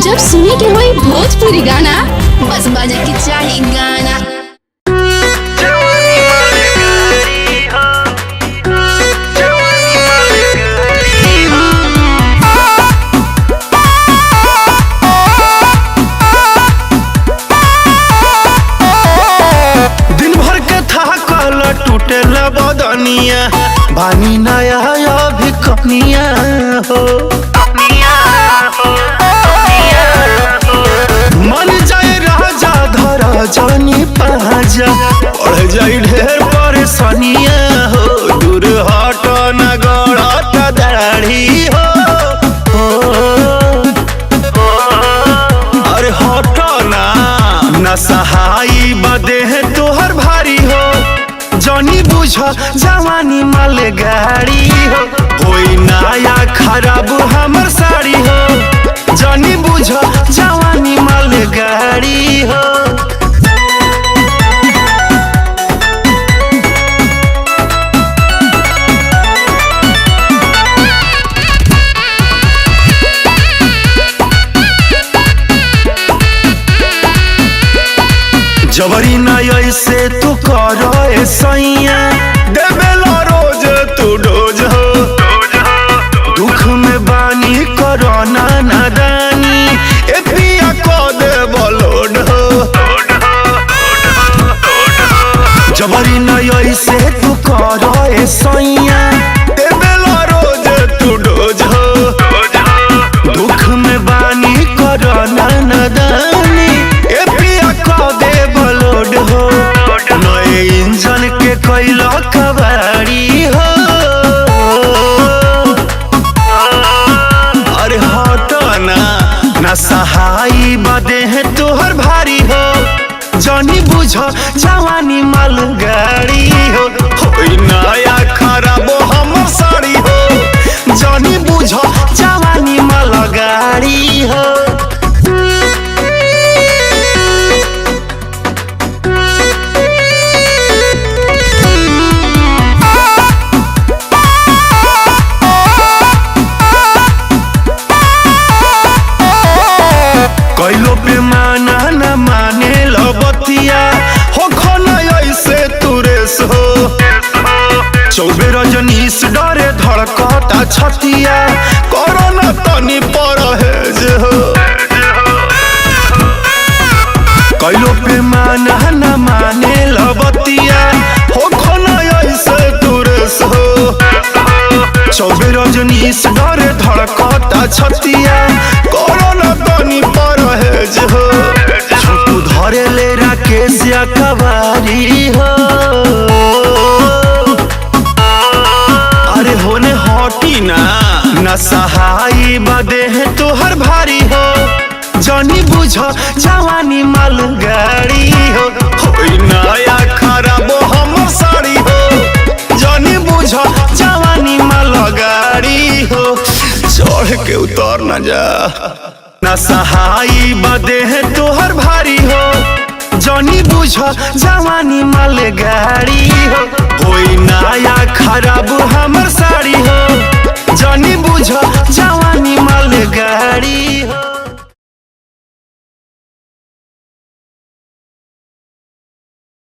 जब सुने के होई भोजपुरी गाना बस बजे के चाही गाना। दिन भर के थाकल टूटेला बदनिया बानी नया अभी कनिया हो मन जाए राजा धर जानी पाजा बढ़ जाए ढेर परेशानिया हो दूर हट न गड़त दाढ़ी हो अरे हट ना न सहाई बदे है तोहर भारी हो जनी बुझ जवानी माल गाड़ी हो कोई नया खराब हमर साड़ी हो जनी बुझ जवानी माल गाड़ी हो। जबरी ना ऐसे तू कर सैया देवेला रोज तू डोज हो दुख में बानी करना नादानी ए पिया को दे बलोड हो जबरी ना ऐसे तू कर सैया देवेला रोज तू डोज हो दुख में बानी करना नादानी ए पिया को दे बलोड हो नए इंजन के कैला कबाड़ी हो अरे हट ना सहाई बदे है तोहर भारी हो जनी बुझ जवानी माल गाड़ी हो नया खराब हमर साड़ी हो जनी बुझ जवानी माल गाड़ी हो। कैलो पे माना न माने लबतिया हो खना ऐसे तुरेस हो चौबे रजनीश डरे धड़कता छतिया कोरोना तनी परहेज हो कैलो पे माना न माने लबतिया हो खना ऐसे तुरेस हो चौबे रजनीश डरे धड़कता छतिया कोरोना तनी परहेज हो छोटू धरे ले राकेश या कबारी हो अरे होने हटी ना सहाई बदे है तोहर भारी हो जनी बुझ जवानी माल गाड़ी हो नया खराब हमर साड़ी हो जनी बुझ जवानी माल गाड़ी हो चढ़ के उतर न जा न सहाई बदे है तोहर भारी हो जनी बुझ जवानी माल गाड़ी हो नया खराब हम